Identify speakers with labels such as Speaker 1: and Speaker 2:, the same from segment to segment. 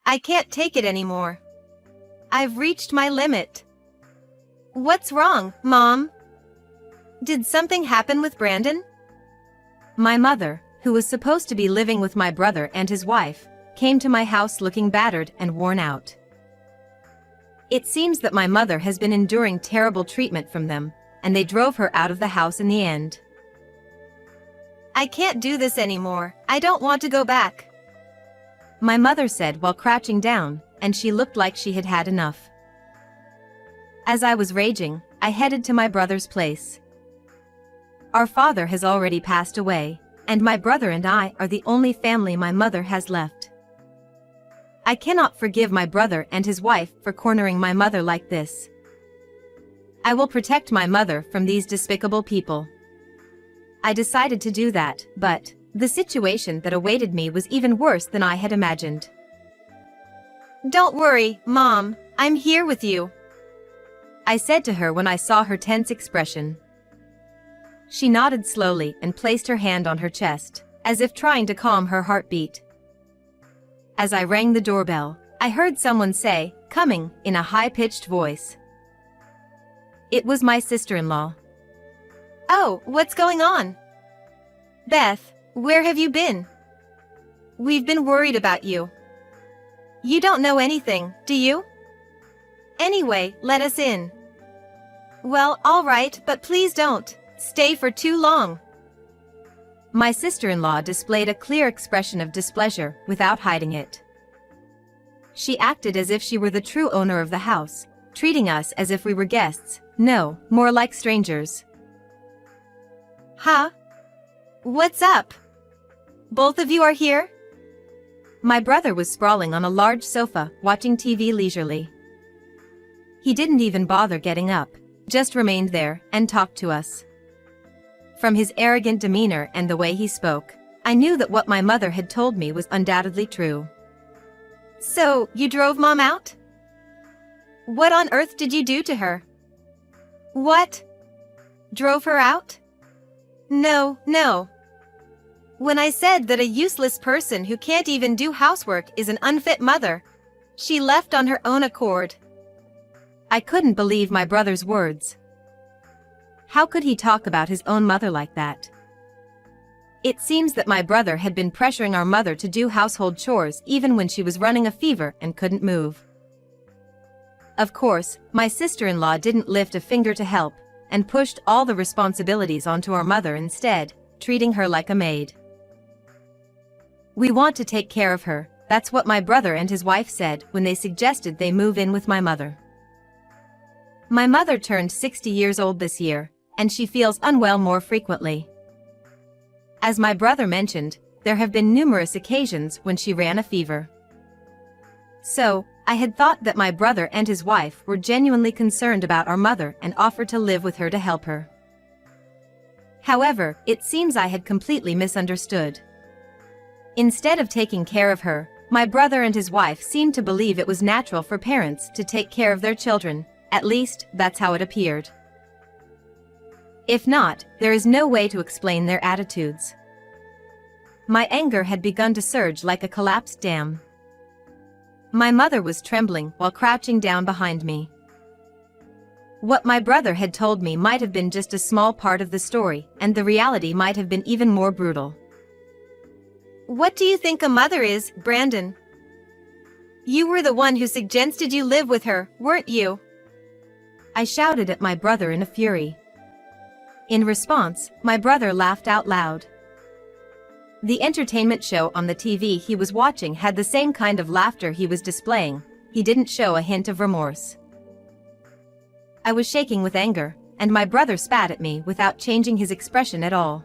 Speaker 1: I can't take it anymore. I've reached my limit. What's wrong, Mom? Did something happen with Brandon? My mother, who was supposed to be living with my brother and his wife, came to my house looking battered and worn out. It seems that my mother has been enduring terrible treatment from them, and they drove her out of the house in the end. I can't do this anymore. I don't want to go back, my mother said while crouching down, and she looked like she had had enough. As I was raging, I headed to my brother's place. Our father has already passed away, and my brother and I are the only family my mother has left. I cannot forgive my brother and his wife for cornering my mother like this. I will protect my mother from these despicable people. I decided to do that, but the situation that awaited me was even worse than I had imagined. Don't worry, Mom, I'm here with you, I said to her when I saw her tense expression. She nodded slowly and placed her hand on her chest, as if trying to calm her heartbeat. As I rang the doorbell, I heard someone say, "Coming," in a high-pitched voice. It was my sister-in-law. Oh, what's going on? Beth, where have you been? We've been worried about you. You don't know anything, do you? Anyway, let us in. Well, all right, but please don't stay for too long. My sister-in-law displayed a clear expression of displeasure without hiding it. She acted as if she were the true owner of the house, treating us as if we were guests, no, more like strangers. Huh? What's up? Both of you are here? My brother was sprawling on a large sofa, watching TV leisurely. He didn't even bother getting up, just remained there and talked to us. From his arrogant demeanor and the way he spoke, I knew that what my mother had told me was undoubtedly true. So, you drove Mom out? What on earth did you do to her? What? Drove her out? No, no. When I said that a useless person who can't even do housework is an unfit mother, she left on her own accord. I couldn't believe my brother's words. How could he talk about his own mother like that? It seems that my brother had been pressuring our mother to do household chores even when she was running a fever and couldn't move. Of course, my sister-in-law didn't lift a finger to help, and pushed all the responsibilities onto our mother instead, treating her like a maid. We want to take care of her, that's what my brother and his wife said when they suggested they move in with my mother. My mother turned 60 years old this year, and she feels unwell more frequently. As my brother mentioned, there have been numerous occasions when she ran a fever. So, I had thought that my brother and his wife were genuinely concerned about our mother and offered to live with her to help her. However, it seems I had completely misunderstood. Instead of taking care of her, my brother and his wife seemed to believe it was natural for parents to take care of their children, at least that's how it appeared. If not, there is no way to explain their attitudes. My anger had begun to surge like a collapsed dam. My mother was trembling while crouching down behind me. What my brother had told me might have been just a small part of the story, and the reality might have been even more brutal. What do you think a mother is, Brandon? You were the one who suggested you live with her, weren't you? I shouted at my brother in a fury. In response, my brother laughed out loud. The entertainment show on the TV he was watching had the same kind of laughter he was displaying. He didn't show a hint of remorse. I was shaking with anger, and my brother spat at me without changing his expression at all.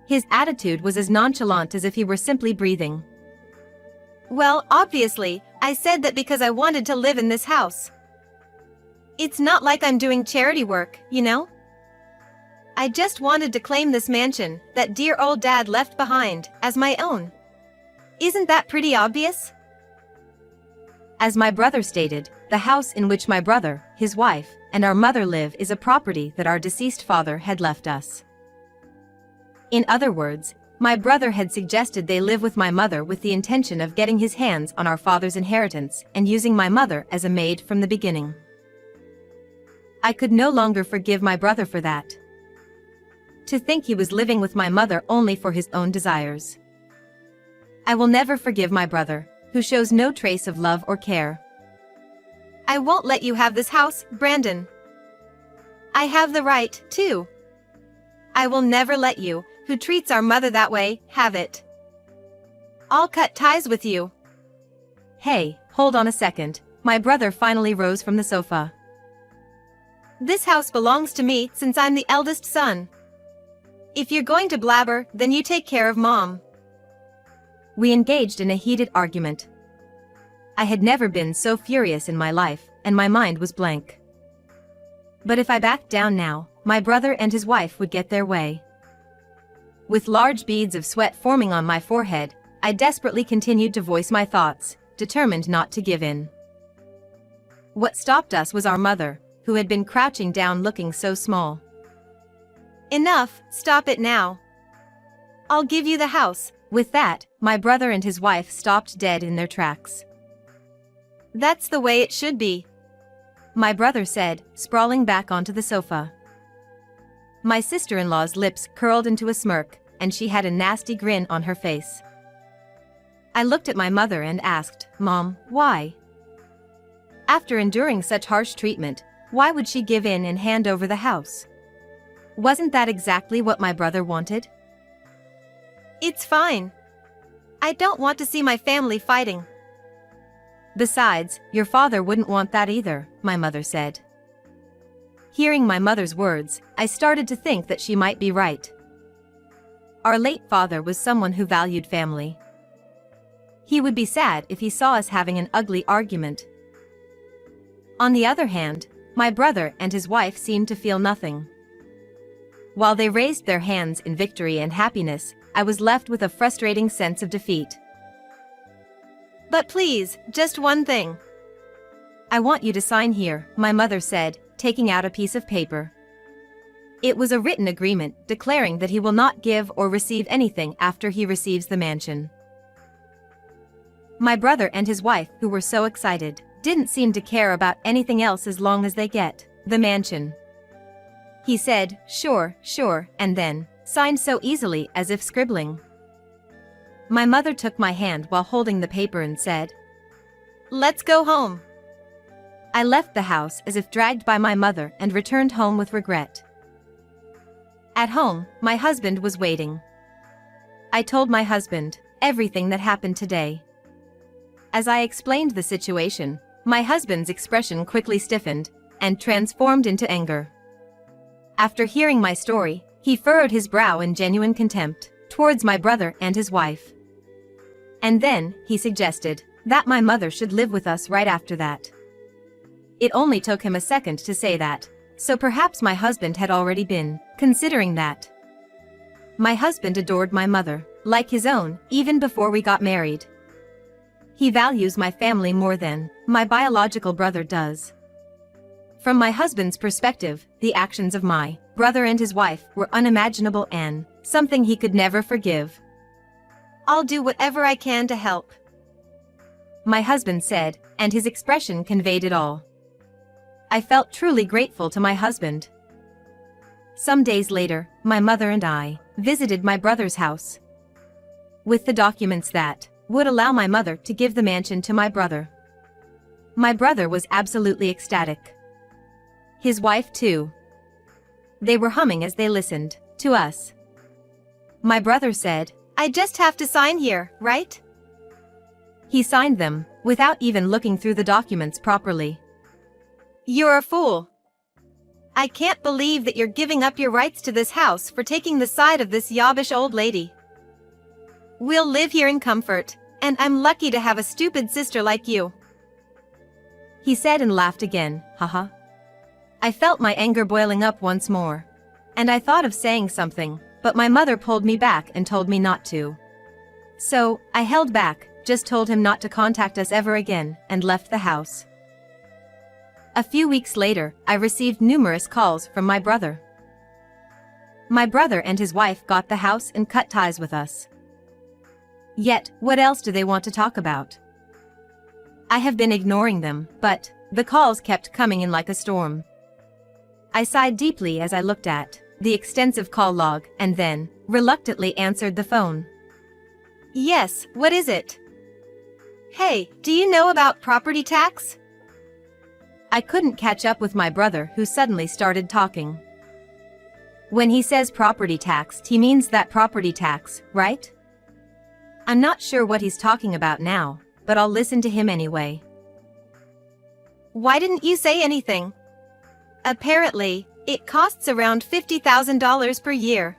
Speaker 1: His attitude was as nonchalant as if he were simply breathing. Well, obviously, I said that because I wanted to live in this house. It's not like I'm doing charity work, you know? I just wanted to claim this mansion that dear old Dad left behind as my own. Isn't that pretty obvious? As my brother stated, the house in which my brother, his wife, and our mother live is a property that our deceased father had left us. In other words, My brother had suggested they live with my mother with the intention of getting his hands on our father's inheritance and using my mother as a maid from the beginning. I could no longer forgive my brother for that. To think he was living with my mother only for his own desires. I will never forgive my brother, who shows no trace of love or care. I won't let you have this house, Brandon. I have the right, too. I will never let you, who treats our mother that way, have it. I'll cut ties with you. Hey, hold on a second. My brother finally rose from the sofa. This house belongs to me since I'm the eldest son. If you're going to blabber, then you take care of Mom. We engaged in a heated argument. I had never been so furious in my life, and my mind was blank. But if I backed down now, my brother and his wife would get their way. With large beads of sweat forming on my forehead, I desperately continued to voice my thoughts, determined not to give in. What stopped us was our mother, who had been crouching down looking so small. Enough, stop it now. I'll give you the house. With that, my brother and his wife stopped dead in their tracks. That's the way it should be, my brother said, sprawling back onto the sofa. My sister-in-law's lips curled into a smirk, and she had a nasty grin on her face. I looked at my mother and asked, Mom, why? After enduring such harsh treatment, why would she give in and hand over the house? Wasn't that exactly what my brother wanted? It's fine. I don't want to see my family fighting. Besides, your father wouldn't want that either, my mother said. Hearing my mother's words, I started to think that she might be right. Our late father was someone who valued family. He would be sad if he saw us having an ugly argument. On the other hand, my brother and his wife seemed to feel nothing. While they raised their hands in victory and happiness, I was left with a frustrating sense of defeat. But please, just one thing. I want you to sign here, my mother said, taking out a piece of paper. It was a written agreement declaring that he will not give or receive anything after he receives the mansion. My brother and his wife, who were so excited, didn't seem to care about anything else as long as they get the mansion. He said, sure, and then signed so easily as if scribbling. My mother took my hand while holding the paper and said, Let's go home. I left the house as if dragged by my mother and returned home with regret. At home, my husband was waiting. I told my husband everything that happened today. As I explained the situation, my husband's expression quickly stiffened and transformed into anger. After hearing my story, he furrowed his brow in genuine contempt towards my brother and his wife. And then, he suggested that my mother should live with us right after that. It only took him a second to say that, so perhaps my husband had already been considering that. My husband adored my mother, like his own, even before we got married. He values my family more than my biological brother does. From my husband's perspective, the actions of my brother and his wife were unimaginable and something he could never forgive. I'll do whatever I can to help, my husband said, and his expression conveyed it all. I felt truly grateful to my husband. Some days later, my mother and I visited my brother's house with the documents that would allow my mother to give the mansion to my brother. My brother was absolutely ecstatic. His wife too. They were humming as they listened to us. My brother said, I just have to sign here, right? He signed them, without even looking through the documents properly. You're a fool. I can't believe that you're giving up your rights to this house for taking the side of this yobbish old lady. We'll live here in comfort, and I'm lucky to have a stupid sister like you. He said and laughed again, haha. I felt my anger boiling up once more. And I thought of saying something, but my mother pulled me back and told me not to. So, I held back, just told him not to contact us ever again, and left the house. A few weeks later, I received numerous calls from my brother. My brother and his wife got the house and cut ties with us. Yet, what else do they want to talk about? I have been ignoring them, but the calls kept coming in like a storm. I sighed deeply as I looked at the extensive call log and then reluctantly answered the phone. Yes, what is it? Hey, do you know about property tax? I couldn't catch up with my brother, who suddenly started talking. When he says property tax, he means that property tax, right? I'm not sure what he's talking about now, but I'll listen to him anyway. Why didn't you say anything? Apparently, it costs around $50,000 per year.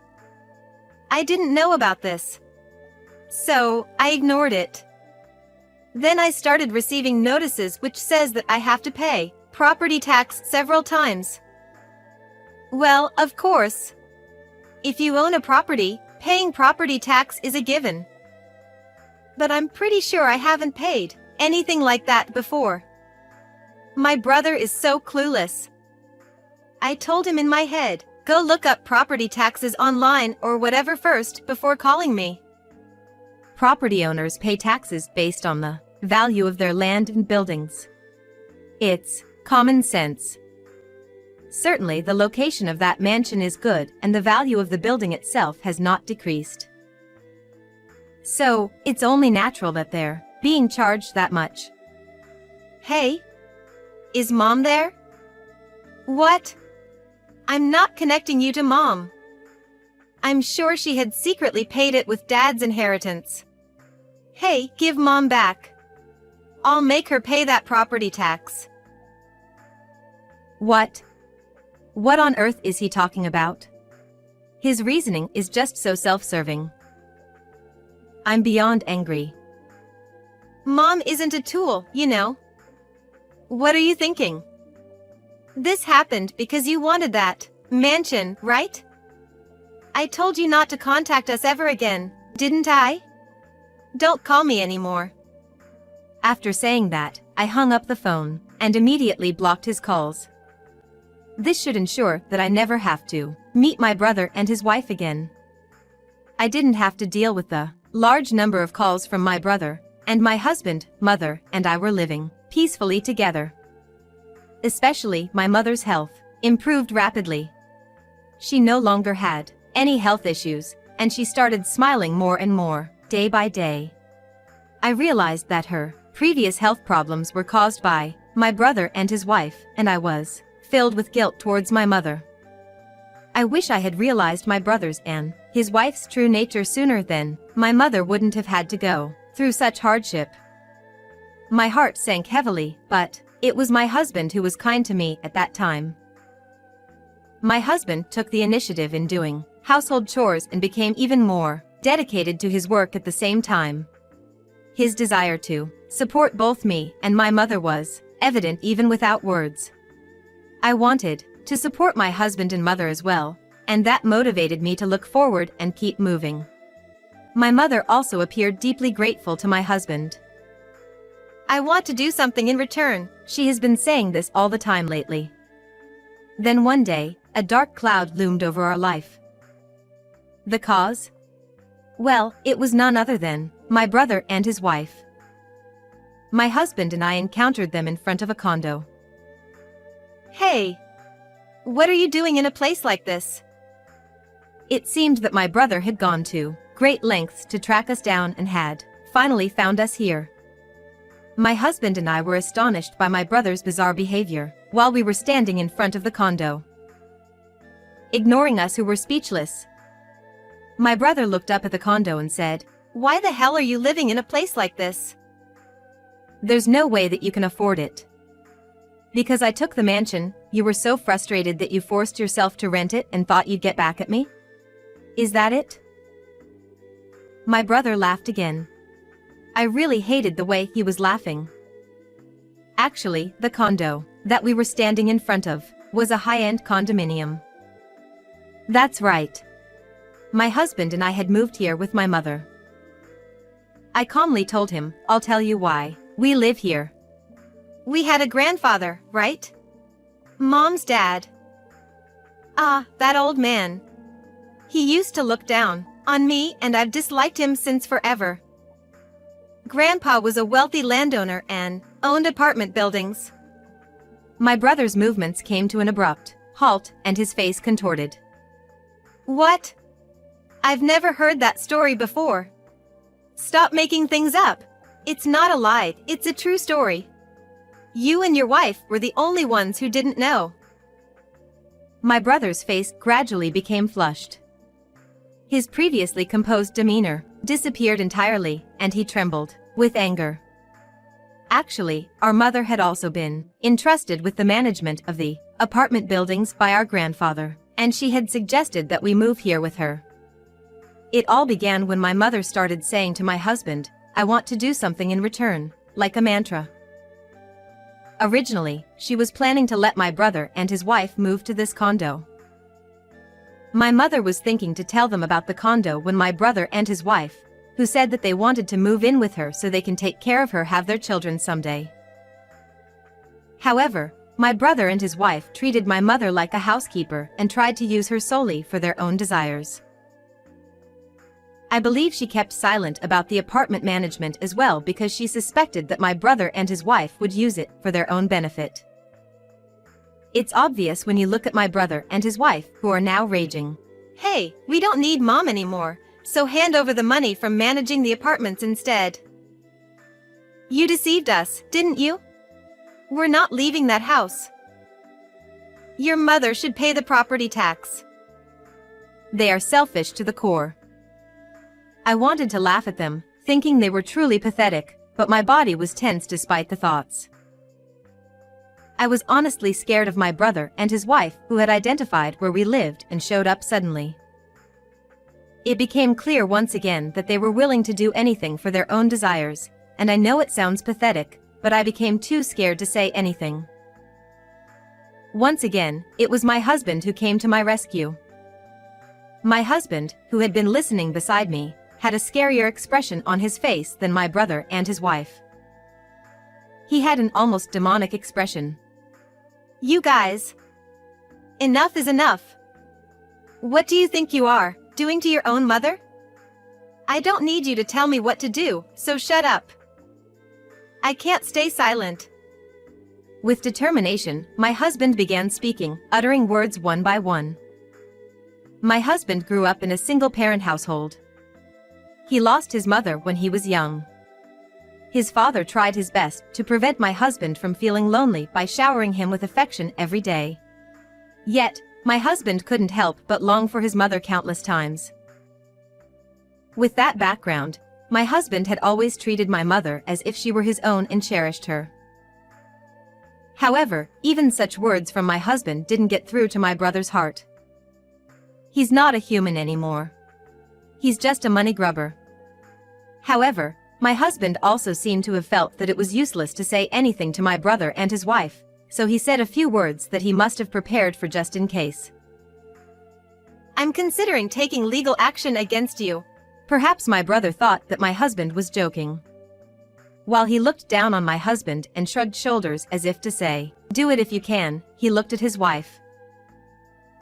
Speaker 1: I didn't know about this. So, I ignored it. Then I started receiving notices which says that I have to pay property tax several times. Well, of course. If you own a property, paying property tax is a given. But I'm pretty sure I haven't paid anything like that before. My brother is so clueless. I told him in my head, go look up property taxes online or whatever first before calling me. Property owners pay taxes based on the value of their land and buildings. It's common sense. Certainly the location of that mansion is good and the value of the building itself has not decreased. So, it's only natural that they're being charged that much. Hey? Is Mom there? What? I'm not connecting you to Mom. I'm sure she had secretly paid it with Dad's inheritance. Hey, give Mom back. I'll make her pay that property tax. What? What on earth is he talking about? His reasoning is just so self-serving. I'm beyond angry. Mom isn't a tool, you know. What are you thinking? This happened because you wanted that mansion, right? I told you not to contact us ever again, didn't I? Don't call me anymore. After saying that, I hung up the phone and immediately blocked his calls. This should ensure that I never have to meet my brother and his wife again. I didn't have to deal with the large number of calls from my brother, and my husband, mother, and I were living peacefully together. Especially my mother's health improved rapidly. She no longer had any health issues, and she started smiling more and more, day by day. I realized that her previous health problems were caused by my brother and his wife, and I was filled with guilt towards my mother. I wish I had realized my brother's and his wife's true nature sooner, then my mother wouldn't have had to go through such hardship. My heart sank heavily, but it was my husband who was kind to me at that time. My husband took the initiative in doing household chores and became even more dedicated to his work at the same time. His desire to support both me and my mother was evident even without words. I wanted to support my husband and mother as well, and that motivated me to look forward and keep moving. My mother also appeared deeply grateful to my husband. I want to do something in return, she has been saying this all the time lately. Then one day, a dark cloud loomed over our life. The cause? Well, it was none other than my brother and his wife. My husband and I encountered them in front of a condo. Hey! What are you doing in a place like this? It seemed that my brother had gone to great lengths to track us down and had finally found us here. My husband and I were astonished by my brother's bizarre behavior while we were standing in front of the condo, ignoring us who were speechless. My brother looked up at the condo and said, "Why the hell are you living in a place like this? There's no way that you can afford it. Because I took the mansion, you were so frustrated that you forced yourself to rent it and thought you'd get back at me? Is that it?" My brother laughed again. I really hated the way he was laughing. Actually, the condo that we were standing in front of was a high-end condominium. That's right. My husband and I had moved here with my mother. I calmly told him, "I'll tell you why we live here. We had a grandfather, right? Mom's dad. Ah, that old man. He used to look down on me and I've disliked him since forever. Grandpa was a wealthy landowner and owned apartment buildings. My brother's movements came to an abrupt halt and his face contorted. What? I've never heard that story before. Stop making things up. It's not a lie, it's a true story. You and your wife were the only ones who didn't know. My brother's face gradually became flushed. His previously composed demeanor disappeared entirely, and he trembled with anger. Actually, our mother had also been entrusted with the management of the apartment buildings by our grandfather, and she had suggested that we move here with her. It all began when my mother started saying to my husband, "I want to do something in return," like a mantra. Originally, she was planning to let my brother and his wife move to this condo. My mother was thinking to tell them about the condo when my brother and his wife, who said that they wanted to move in with her so they can take care of her, have their children someday. However, my brother and his wife treated my mother like a housekeeper and tried to use her solely for their own desires. I believe she kept silent about the apartment management as well because she suspected that my brother and his wife would use it for their own benefit. It's obvious when you look at my brother and his wife, who are now raging. Hey, we don't need mom anymore, so hand over the money from managing the apartments instead. You deceived us, didn't you? We're not leaving that house. Your mother should pay the property tax. They are selfish to the core. I wanted to laugh at them, thinking they were truly pathetic, but my body was tense despite the thoughts. I was honestly scared of my brother and his wife, who had identified where we lived and showed up suddenly. It became clear once again that they were willing to do anything for their own desires, and I know it sounds pathetic, but I became too scared to say anything. Once again, it was my husband who came to my rescue. My husband, who had been listening beside me, had a scarier expression on his face than my brother and his wife. He had an almost demonic expression. You guys. Enough is enough. What do you think you are, doing to your own mother? I don't need you to tell me what to do, so shut up. I can't stay silent. With determination, my husband began speaking, uttering words one by one. My husband grew up in a single-parent household. He lost his mother when he was young. His father tried his best to prevent my husband from feeling lonely by showering him with affection every day. Yet, my husband couldn't help but long for his mother countless times. With that background, my husband had always treated my mother as if she were his own and cherished her. However, even such words from my husband didn't get through to my brother's heart. He's not a human anymore. He's just a money grubber. However, my husband also seemed to have felt that it was useless to say anything to my brother and his wife, so he said a few words that he must have prepared for just in case. I'm considering taking legal action against you. Perhaps my brother thought that my husband was joking. While he looked down on my husband and shrugged shoulders as if to say, "Do it if you can," he looked at his wife.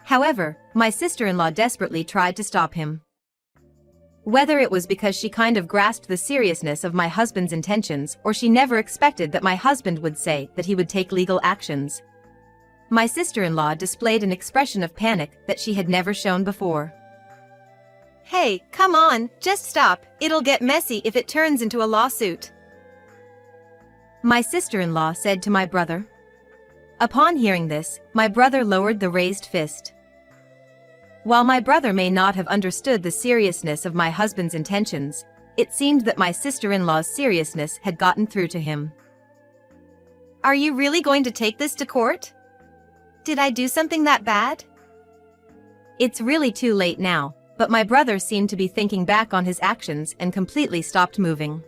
Speaker 1: However, my sister-in-law desperately tried to stop him. Whether it was because she kind of grasped the seriousness of my husband's intentions or she never expected that my husband would say that he would take legal actions, my sister-in-law displayed an expression of panic that she had never shown before. Hey, come on, just stop, it'll get messy if it turns into a lawsuit. My sister-in-law said to my brother. Upon hearing this, my brother lowered the raised fist. While my brother may not have understood the seriousness of my husband's intentions, it seemed that my sister-in-law's seriousness had gotten through to him. Are you really going to take this to court? Did I do something that bad? It's really too late now, but my brother seemed to be thinking back on his actions and completely stopped moving.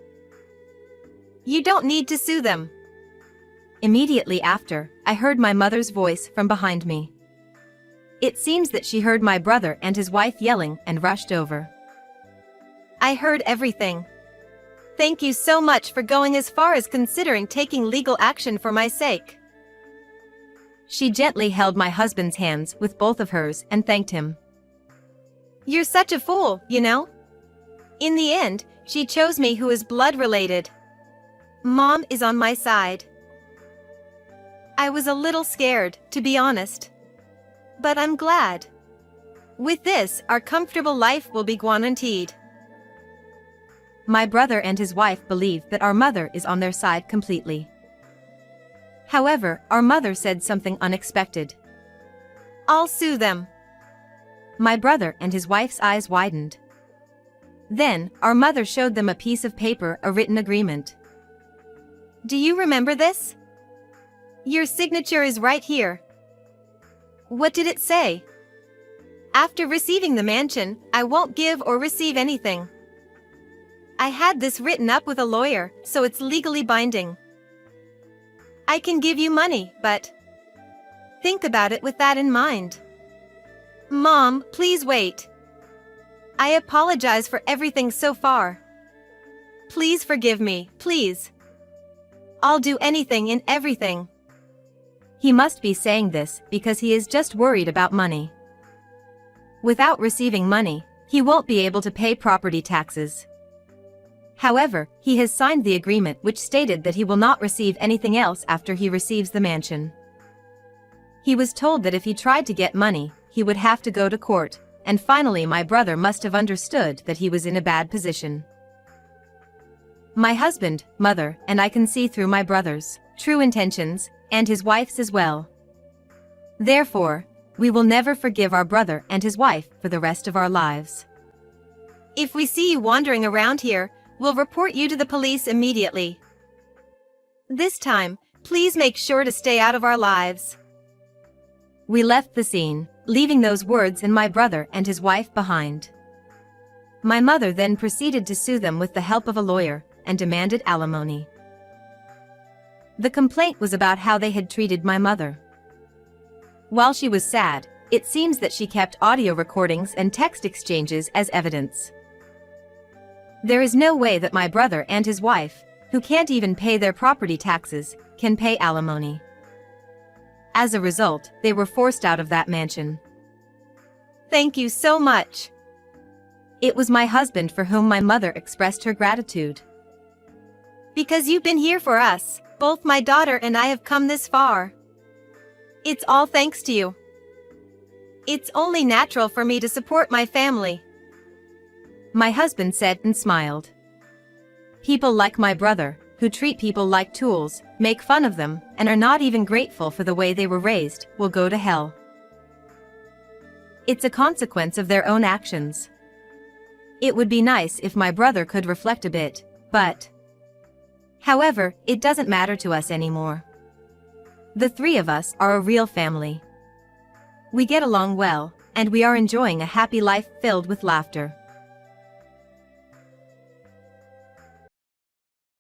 Speaker 1: You don't need to sue them. Immediately after, I heard my mother's voice from behind me. It seems that she heard my brother and his wife yelling and rushed over. I heard everything. Thank you so much for going as far as considering taking legal action for my sake. She gently held my husband's hands with both of hers and thanked him. You're such a fool, you know? In the end, she chose me who is blood related. Mom is on my side. I was a little scared, to be honest. But I'm glad. With this, our comfortable life will be guaranteed. My brother and his wife believe that our mother is on their side completely. However, our mother said something unexpected. I'll sue them. My brother and his wife's eyes widened. Then, our mother showed them a piece of paper, a written agreement. Do you remember this? Your signature is right here. What did it say? After receiving the mansion, I won't give or receive anything. I had this written up with a lawyer, so it's legally binding. I can give you money, but think about it with that in mind. Mom, please wait. I apologize for everything so far. Please forgive me, please. I'll do anything and everything. He must be saying this because he is just worried about money. Without receiving money, he won't be able to pay property taxes. However, he has signed the agreement which stated that he will not receive anything else after he receives the mansion. He was told that if he tried to get money, he would have to go to court, and finally my brother must have understood that he was in a bad position. My husband, mother, and I can see through my brother's true intentions, and his wife's as well. Therefore, we will never forgive our brother and his wife for the rest of our lives. If we see you wandering around here, we'll report you to the police immediately. This time, please make sure to stay out of our lives. We left the scene, leaving those words and my brother and his wife behind. My mother then proceeded to sue them with the help of a lawyer, and demanded alimony. The complaint was about how they had treated my mother. While she was sad, it seems that she kept audio recordings and text exchanges as evidence. There is no way that my brother and his wife, who can't even pay their property taxes, can pay alimony. As a result, they were forced out of that mansion. Thank you so much. It was my husband for whom my mother expressed her gratitude. Because you've been here for us, both my daughter and I have come this far. It's all thanks to you. It's only natural for me to support my family. My husband said and smiled. People like my brother, who treat people like tools, make fun of them, and are not even grateful for the way they were raised, will go to hell. It's a consequence of their own actions. It would be nice if my brother could reflect a bit, but however, it doesn't matter to us anymore. The three of us are a real family. We get along well, and we are enjoying a happy life filled with laughter.